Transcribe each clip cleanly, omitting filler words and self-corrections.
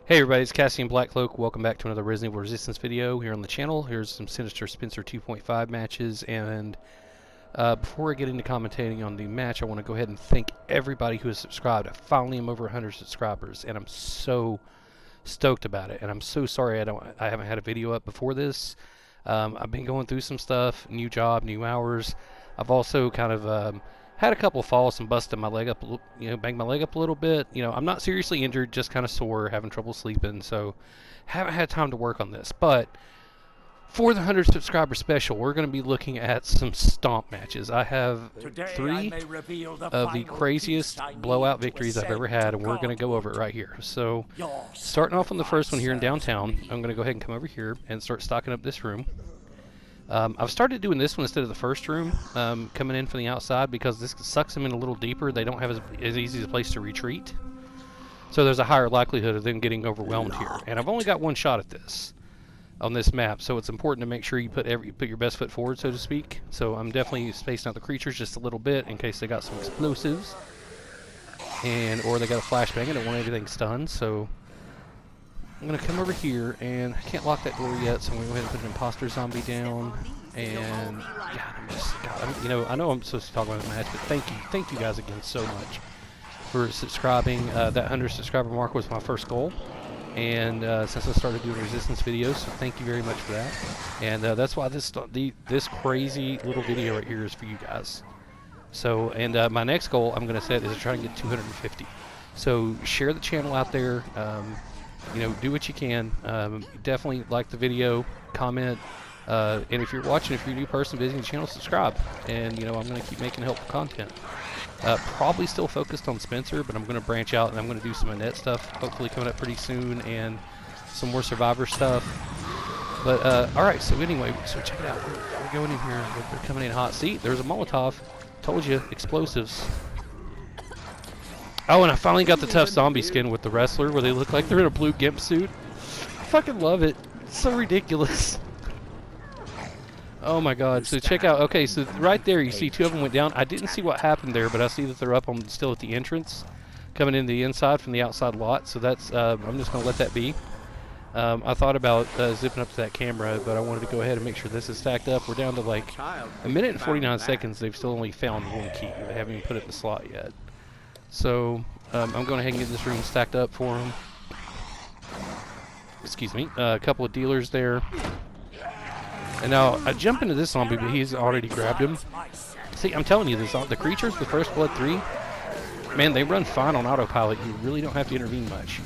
Hey everybody, it's Cassian Blackcloak. Welcome back to another Resident Evil Resistance video here on the channel. Here's some Sinister Spencer 2.5 matches, and before I get into commentating on the match, I want to go ahead and thank everybody who has subscribed. I finally am over 100 subscribers, and I'm so stoked about it. And I'm so sorry I haven't had a video up before this. I've been going through some stuff, new job, new hours. I've also kind of had a couple falls and busted my leg up, banged my leg up a little bit. I'm not seriously injured, just kind of sore, having trouble sleeping, so haven't had time to work on this. But for the 100 subscriber special, we're going to be looking at some stomp matches. I have three of the craziest blowout victories I've ever had, and we're going to go over it right here. So, starting off on the first one here in downtown, I'm going to go ahead and come over here and start stocking up this room. I've started doing this one instead of the first room, coming in from the outside, because this sucks them in a little deeper. They don't have as easy a place to retreat. So there's a higher likelihood of them getting overwhelmed here. And I've only got one shot at this on this map, so it's important to make sure you put your best foot forward, so to speak. So I'm definitely spacing out the creatures just a little bit in case they got some explosives, or they got a flashbang. I don't want everything stunned, so I'm going to come over here, and I can't lock that door yet, so I'm going to go ahead and put an imposter zombie down. And God, I know I'm supposed to talk about the match, but thank you guys again so much for subscribing. That 100 subscriber mark was my first goal, and since I started doing resistance videos, so thank you very much for that. And that's why this crazy little video right here is for you guys. So, and my next goal I'm going to set is to try and get 250. So share the channel out there. Do what you can. Definitely like the video, comment, and if you're a new person visiting the channel, subscribe. And I'm going to keep making helpful content. Probably still focused on Spencer, but I'm going to branch out and I'm going to do some Annette stuff, hopefully coming up pretty soon, and some more Survivor stuff. But alright, so anyway, so check it out. We're going in here. They're coming in hot. See, there's a Molotov. Told you, explosives. Oh, and I finally got the tough zombie skin with the wrestler, where they look like they're in a blue gimp suit. I fucking love it. It's so ridiculous. Oh my god. So check out, okay, so right there you see two of them went down. I didn't see what happened there, but I see that they're up on still at the entrance, coming in the inside from the outside lot. So that's, I'm just going to let that be. I thought about zipping up to that camera, but I wanted to go ahead and make sure this is stacked up. We're down to like a minute and 49 seconds. They've still only found one key. They haven't even put it in the slot yet. So, I'm going ahead and get this room stacked up for them. Excuse me. A couple of dealers there. And now, I jump into this zombie, but he's already grabbed him. See, I'm telling you, the creatures, the First Blood 3, man, they run fine on autopilot. You really don't have to intervene much,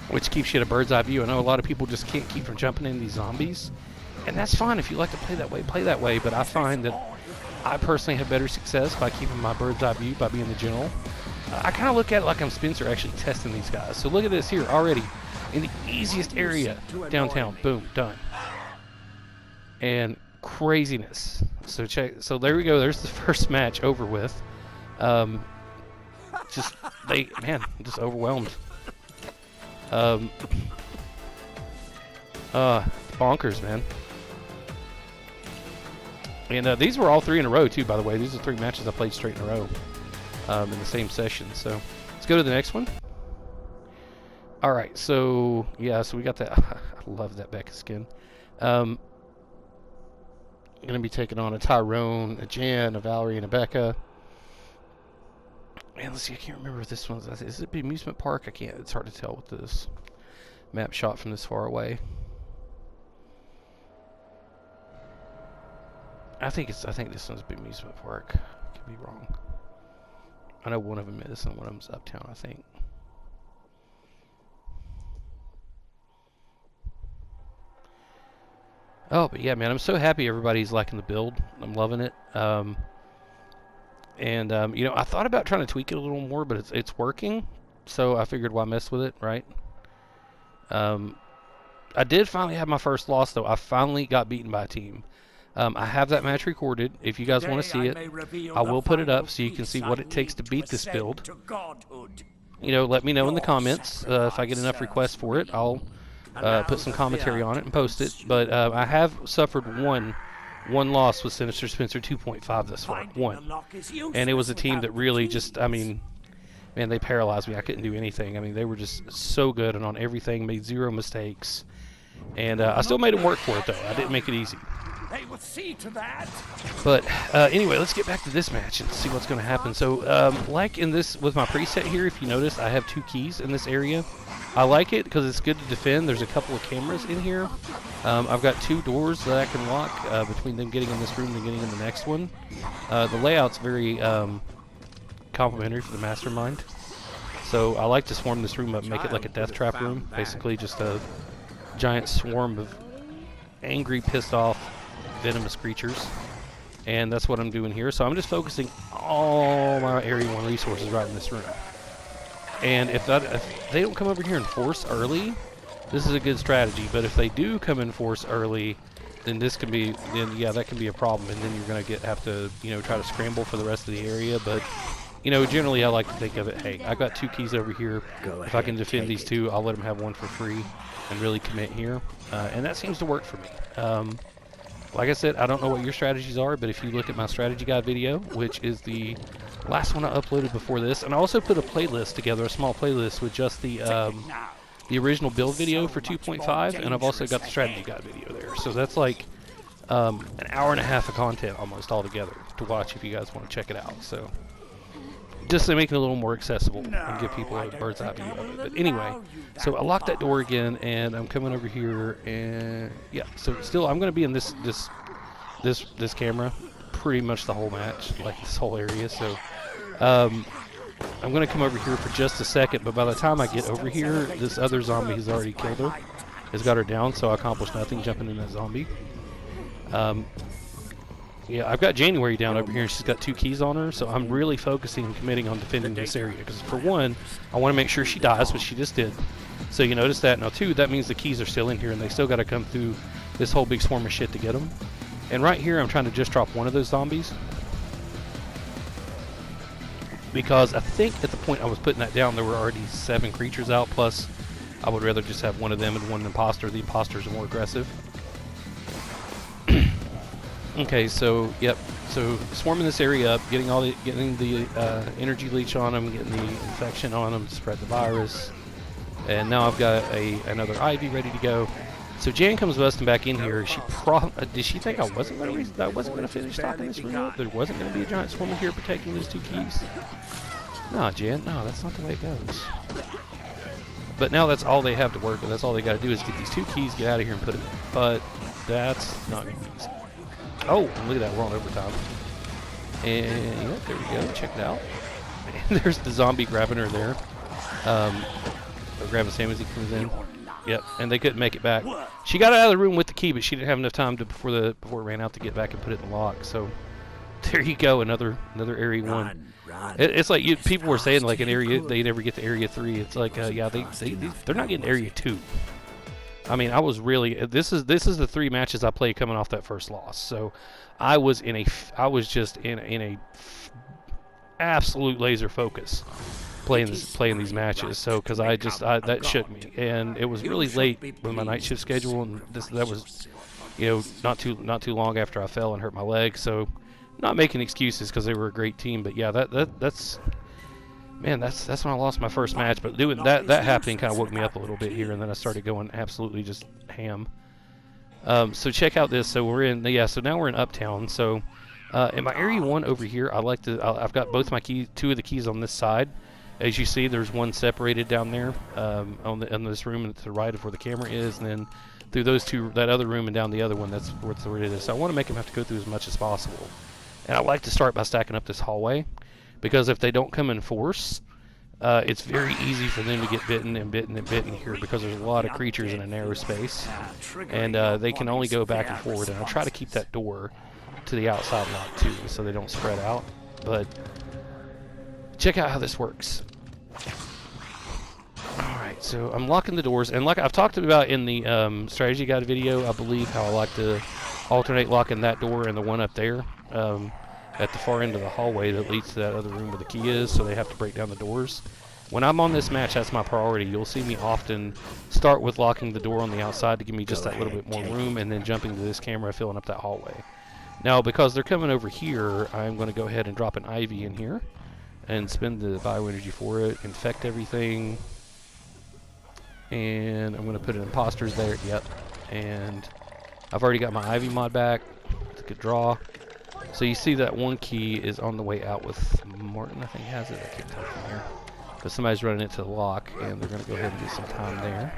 which keeps you at a bird's eye view. I know a lot of people just can't keep from jumping in these zombies, and that's fine. If you like to play that way, but I find that I personally have better success by keeping my bird's eye view, by being the general. I kind of look at it like I'm Spencer actually testing these guys. So look at this here already in the easiest area downtown. Boom, done. And craziness. So so there we go. There's the first match over with. Just overwhelmed. Bonkers, man. And these were all three in a row, too, by the way. These are 3 matches I played straight in a row in the same session. So let's go to the next one. All right, so, yeah, so we got that. I love that Becca skin. Going to be taking on a Tyrone, a Jan, a Valerie, and a Becca. Man, let's see. I can't remember if this one's... Is it the Amusement Park? I can't. It's hard to tell with this map shot from this far away. I think this one's the Amusement Park. I could be wrong. I know one of them is, and one of them's Uptown, I think. Oh, but yeah, man, I'm so happy everybody's liking the build. I'm loving it. I thought about trying to tweak it a little more, but it's working. So I figured, why mess with it, right? I did finally have my first loss, though. I finally got beaten by a team. I have that match recorded. If you guys want to see it, I will put it up so you can see what it takes to beat this build. Let me know in the comments if I get enough requests for it. I'll put some commentary on it and post it. But I have suffered one loss with Sinister Spencer 2.5 thus far. One. And it was a team that really just, man, they paralyzed me. I couldn't do anything. I mean, they were just so good and on everything, made zero mistakes. And I still made them work for it, though. I didn't make it easy. They will see to that. But anyway, let's get back to this match and see what's going to happen. So, like in this, with my preset here, if you notice, I have 2 keys in this area. I like it because it's good to defend. There's a couple of cameras in here. I've got 2 doors that I can lock between them getting in this room and getting in the next one. The layout's very complimentary for the mastermind. So I like to swarm this room up, make it like a death trap room. Basically just a giant swarm of angry, pissed off, venomous creatures. And that's what I'm doing here. So I'm just focusing all my Area 1 resources right in this room. And if they don't come over here and force early, this is a good strategy. But if they do come in force early, then this can be, yeah, that can be a problem. And then you're going to have to, try to scramble for the rest of the area. But, generally I like to think of it, hey, I got 2 keys over here. If I can defend these 2, I'll let them have 1 for free and really commit here. And that seems to work for me. Like I said, I don't know what your strategies are, but if you look at my strategy guide video, which is the last one I uploaded before this, and I also put a playlist together, a small playlist with just the original build video for 2.5, and I've also got the strategy guide video there. So that's like an hour and a half of content almost all together to watch if you guys want to check it out. So just to make it a little more accessible and give people a bird's eye view of it. But anyway, so I locked that door again, and I'm coming over here, and yeah. So still, I'm going to be in this camera pretty much the whole match, like this whole area. So I'm going to come over here for just a second, but by the time I get over here, this other zombie has already killed her, has got her down. So I accomplished nothing jumping in that zombie. Yeah, I've got January down over here, and she's got 2 keys on her, so I'm really focusing and committing on defending this area, because for one, I want to make sure she dies, which she just did. So you notice that. Now 2, that means the keys are still in here, and they still got to come through this whole big swarm of shit to get them. And right here, I'm trying to just drop one of those zombies, because I think at the point I was putting that down, there were already 7 creatures out, plus I would rather just have one of them and one imposter. The imposters are more aggressive. Okay, so yep, so swarming this area up, getting the energy leech on them, getting the infection on them to spread the virus, and now I've got another Ivy ready to go. So Jan comes busting back in here. She did she think I wasn't going to finish stocking this room up? There wasn't going to be a giant swarm in here protecting those 2 keys? No, Jan, no, that's not the way it goes. But now that's all they have to work with. That's all they got to do is get these 2 keys, get out of here, and put it in. But that's not going to be easy. Oh, and look at that, we're on overtime. And yep, there we go, check it out. And there's the zombie grabbing her there. Grabbing Sam as he comes in. Yep, and they couldn't make it back. She got out of the room with the key, but she didn't have enough time before it ran out to get back and put it in the lock. So there you go, another Area 1. It's like people were saying like in Area, they never get to Area 3. It's like yeah, they're not getting Area 2. I mean, I was really, this is the 3 matches I played coming off that first loss. So I was just in a absolute laser focus playing these matches. So because that shook me, and it was really late with my night shift schedule, and that was not too long after I fell and hurt my leg. So not making excuses because they were a great team, but yeah, that's man, that's when I lost my first match. But doing that happening kind of woke me up a little bit here, and then I started going absolutely just ham. So check out this. So we're in, yeah. So now we're in Uptown. So in my Area 1 over here, I've got both my keys, 2 of the keys on this side. As you see, there's one separated down there on this room to the right of where the camera is, and then through those 2, that other room, and down the other one. That's where it is. So I want to make them have to go through as much as possible, and I like to start by stacking up this hallway. Because if they don't come in force, it's very easy for them to get bitten and bitten and bitten here, because there's a lot of creatures in a narrow space, and they can only go back and forward. And I try to keep that door to the outside lock too, so they don't spread out. But check out how this works. Alright, so I'm locking the doors, and like I've talked about in the strategy guide video, I believe how I like to alternate locking that door and the one up there. At the far end of the hallway that leads to that other room where the key is, so they have to break down the doors. When I'm on this match, that's my priority. You'll see me often start with locking the door on the outside to give me just that little bit more room, and then jumping to this camera, filling up that hallway. Now, because they're coming over here, I'm going to go ahead and drop an Ivy in here. and spend the bioenergy for it. Infect everything. And I'm going to put an imposters there. Yep. And I've already got my Ivy mod back. It's a good draw. So you see that one key is on the way out with Martin, I think has it. I can't tell from here. But somebody's running it to the lock, and they're going to go ahead and get some time there.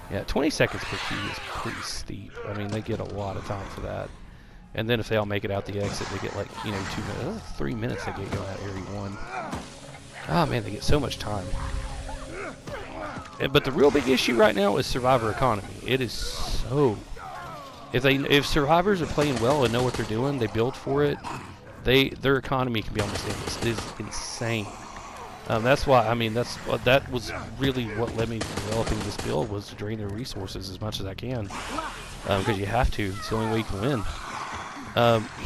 Yeah, 20 seconds per key is pretty steep. I mean, they get a lot of time for that. And then if they all make it out the exit, they get like, 2 minutes, 3 minutes they get going out Area 1. Ah, man, they get so much time. But the real big issue right now is survivor economy. It is so... If survivors are playing well and know what they're doing, they build for it, their economy can be almost endless. It is insane. That's why, I mean, that was really what led me to developing this build, was to drain their resources as much as I can. Because you have to. It's the only way you can win.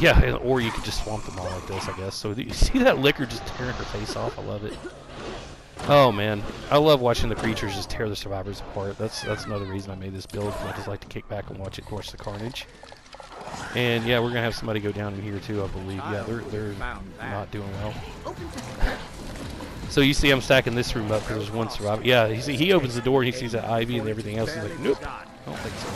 Yeah, or you could just swamp them all like this, I guess. So you see that liquor just tearing her face off? I love it. Oh man, I love watching the creatures just tear the survivors apart. That's another reason I made this build. I just like to kick back and watch the carnage. And yeah, we're gonna have somebody go down in here too, I believe. Yeah, they're not doing well. So you see, I'm stacking this room up because there's one survivor. Yeah, he opens the door and he sees that Ivy and everything else. He's like, nope, I don't think so.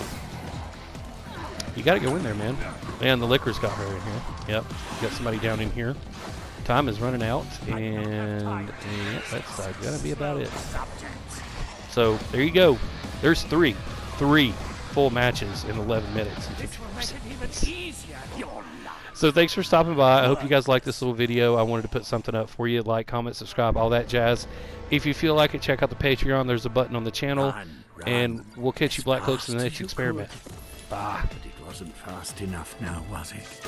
You gotta go in there, man. Man, the liquor's got her in here. Yep, got somebody down in here. Time is running out, and that's gonna be about it. So there you go. There's three full matches in 11 minutes and 54 seconds. So thanks for stopping by. I hope you guys liked this little video. I wanted to put something up for you. Like, comment, subscribe, all that jazz. If you feel like it, check out the Patreon. There's a button on the channel, and we'll catch you Black Cloaks in the next experiment. Bye. But it wasn't fast enough now, was it?